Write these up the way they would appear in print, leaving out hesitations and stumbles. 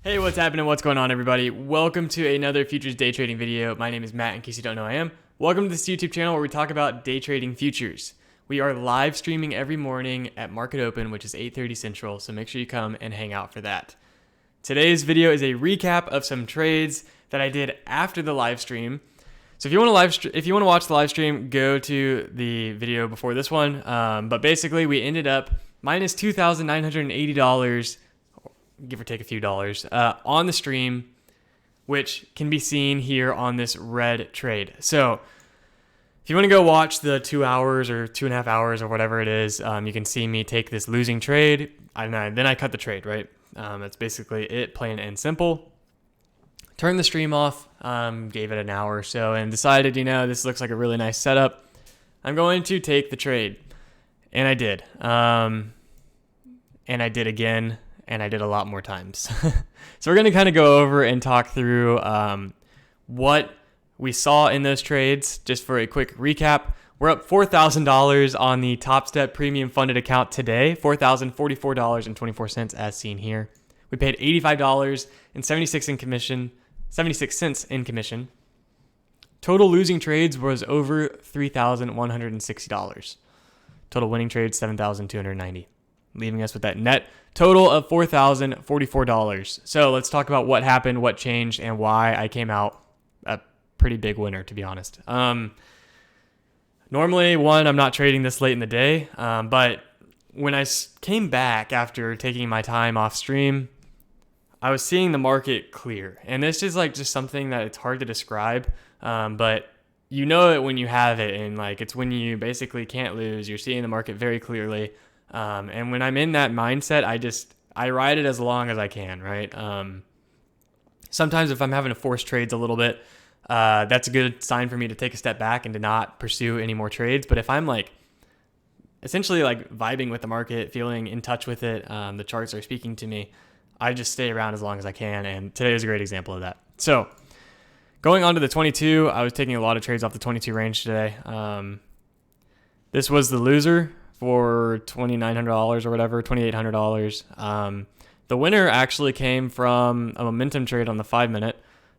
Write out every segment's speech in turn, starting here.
Hey, what's happening? What's going on, everybody? Welcome to another futures day trading video. My name is Matt, in case you don't know who I am. Welcome to this YouTube channel where we talk about day trading futures. We are live streaming every morning at market open, which is 8:30 Central, so make sure you come and hang out for that. Today's video is a recap of some trades that I did after the live stream. So if you want to watch the live stream, go to the video before this one. But basically, we ended up minus $2,980, give or take a few dollars, on the stream, which can be seen here on this red trade. So if you want to go watch the 2 hours or 2.5 hours or whatever it is, you can see me take this losing trade, and then I cut the trade, right? That's basically it, plain and simple. Turned the stream off, gave it an hour or so, and decided, this looks like a really nice setup. I'm going to take the trade. And I did. And I did again. And I did a lot more times. So we're going to kind of go over and talk through what we saw in those trades. Just for a quick recap, we're up $4,000 on the Topstep premium funded account today, $4,044.24 as seen here. We paid $85.76 in commission. Total losing trades was over $3,160. Total winning trades, $7,290. Leaving us with that net total of $4,044. So let's talk about what happened, what changed, and why I came out a pretty big winner, to be honest. Normally, I'm not trading this late in the day, but when I came back after taking my time off stream, I was seeing the market clear. And this is just something that it's hard to describe, but you know it when you have it, and it's when you basically can't lose. You're seeing the market very clearly. And when I'm in that mindset, I ride it as long as I can, right? Sometimes if I'm having to force trades a little bit, that's a good sign for me to take a step back and to not pursue any more trades. But if I'm essentially vibing with the market, feeling in touch with it, the charts are speaking to me, I just stay around as long as I can. And today is a great example of that. So going on to the 22, I was taking a lot of trades off the 22 range today. This was the loser for $2,900 or whatever, $2,800. The winner actually came from a momentum trade on the 5-minute.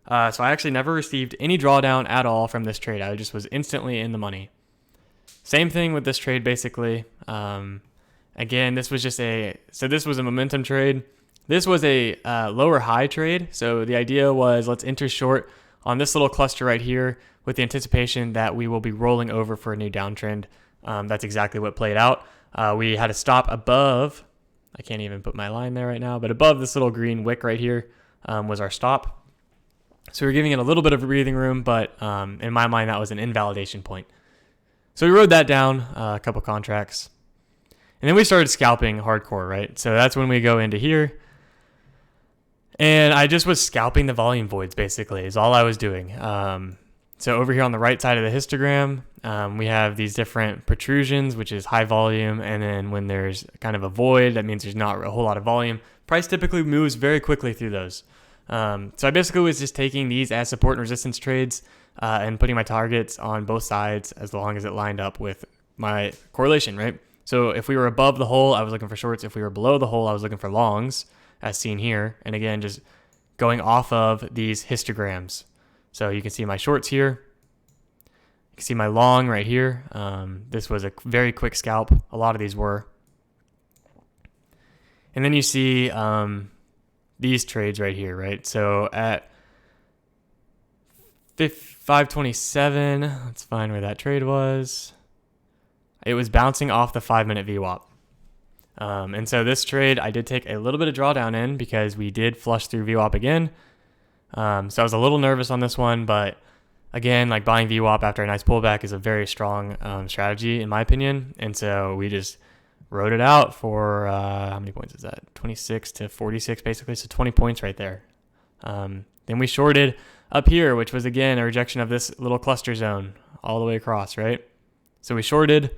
So I actually never received any drawdown at all from this trade. I just was instantly in the money. Same thing with this trade, basically. Again, this was this was a momentum trade. This was a lower high trade. So the idea was, let's enter short on this little cluster right here with the anticipation that we will be rolling over for a new downtrend. That's exactly what played out. We had a stop above, I can't even put my line there right now, but above this little green wick right here was our stop. So we're giving it a little bit of breathing room, but in my mind, that was an invalidation point. So we rode that down, a couple contracts. And then we started scalping hardcore, right? So that's when we go into here. And I just was scalping the volume voids, basically, is all I was doing. So over here on the right side of the histogram, we have these different protrusions, which is high volume. And then when there's kind of a void, that means there's not a whole lot of volume. Price typically moves very quickly through those. So I basically was just taking these as support and resistance trades and putting my targets on both sides as long as it lined up with my correlation, right? So if we were above the hole, I was looking for shorts. If we were below the hole, I was looking for longs, as seen here. And again, just going off of these histograms. So you can see my shorts here. You can see my long right here. This was a very quick scalp. A lot of these were. And then you see these trades right here, right? So at 527, let's find where that trade was. It was bouncing off the 5-minute VWAP. And so this trade, I did take a little bit of drawdown in because we did flush through VWAP again. So I was a little nervous on this one, but again, buying VWAP after a nice pullback is a very strong strategy in my opinion. And so we just rode it out for, how many points is that? 26 to 46 basically. So 20 points right there. Then we shorted up here, which was again a rejection of this little cluster zone all the way across, right? So we shorted.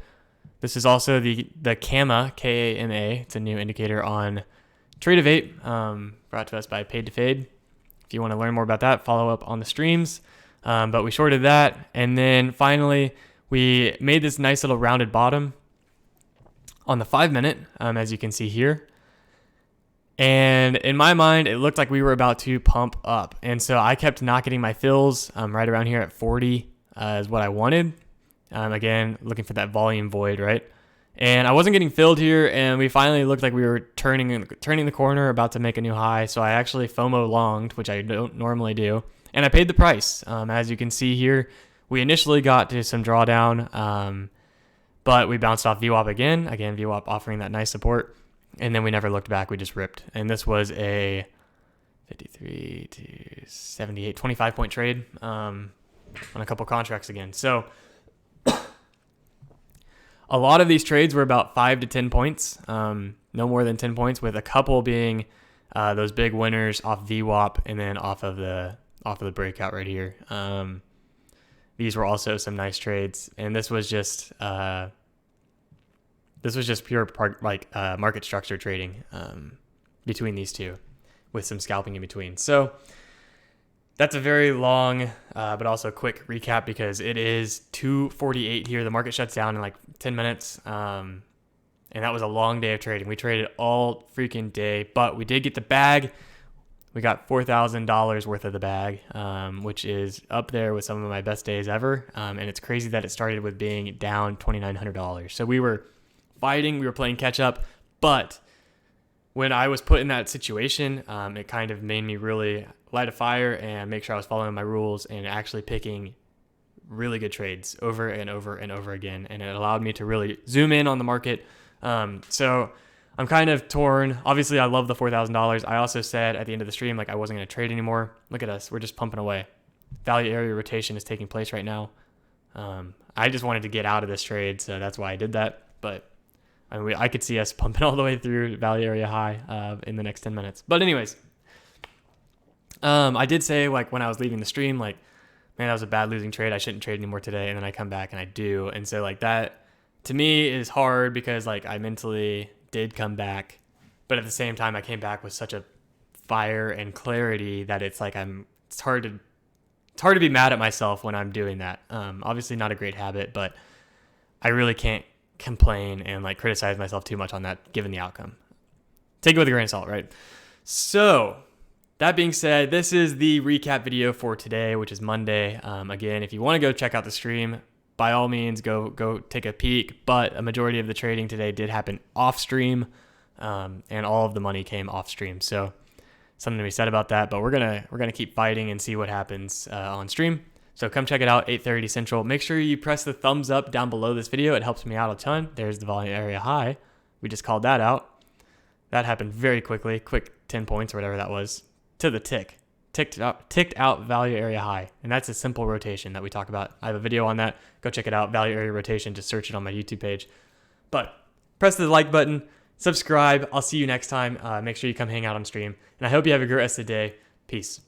This is also the KAMA, K-A-M-A. It's a new indicator on Trade of 8, brought to us by Paid to Fade. If you want to learn more about that, follow up on the streams. But we shorted that. And then finally, we made this nice little rounded bottom on the 5-minute, as you can see here. And in my mind, it looked like we were about to pump up. And so I kept not getting my fills right around here at 40 is what I wanted. Again, looking for that volume void, right? And I wasn't getting filled here, and we finally looked like we were turning the corner, about to make a new high. So I actually FOMO longed, which I don't normally do, and I paid the price. As you can see here, we initially got to some drawdown, but we bounced off VWAP again. Again, VWAP offering that nice support, and then we never looked back. We just ripped, and this was a 53 to 78, 25-point trade on a couple contracts again. So a lot of these trades were about 5 to 10 points, no more than 10 points, with a couple being those big winners off VWAP and then off of the breakout right here. These were also some nice trades, and this was just pure market structure trading between these two, with some scalping in between. So that's a very long but also quick recap, because it is 2:48 here. The market shuts down in like 10 minutes. And that was a long day of trading. We traded all freaking day, but we did get the bag. We got $4,000 worth of the bag, which is up there with some of my best days ever. And it's crazy that it started with being down $2,900. So we were fighting, we were playing catch up, but when I was put in that situation, it kind of made me really light a fire and make sure I was following my rules and actually picking really good trades over and over and over again. And it allowed me to really zoom in on the market. So I'm kind of torn. Obviously, I love the $4,000. I also said at the end of the stream, like, I wasn't going to trade anymore. Look at us. We're just pumping away. Value area rotation is taking place right now. I just wanted to get out of this trade, so that's why I did that. But I could see us pumping all the way through value area high in the next 10 minutes. But anyways, I did say, like, when I was leaving the stream, like, man, that was a bad losing trade. I shouldn't trade anymore today. And then I come back and I do. And so, like, that to me is hard, because, like, I mentally did come back, but at the same time I came back with such a fire and clarity that it's like it's hard to be mad at myself when I'm doing that. Obviously not a great habit, but I really can't complain and like criticize myself too much on that given the outcome. Take it with a grain of salt, right? So that being said, this is the recap video for today, which is Monday. Again, if you want to go check out the stream, by all means, go take a peek. But a majority of the trading today did happen off stream, and all of the money came off stream. So something to be said about that. But we're gonna keep fighting and see what happens on stream. So come check it out, 8:30 Central. Make sure you press the thumbs up down below this video. It helps me out a ton. There's the volume area high. We just called that out. That happened very quickly. Quick 10 points or whatever that was to the tick. Ticked out value area high. And that's a simple rotation that we talk about. I have a video on that. Go check it out. Value area rotation. Just search it on my YouTube page. But press the like button. Subscribe. I'll see you next time. Make sure you come hang out on stream. And I hope you have a great rest of the day. Peace.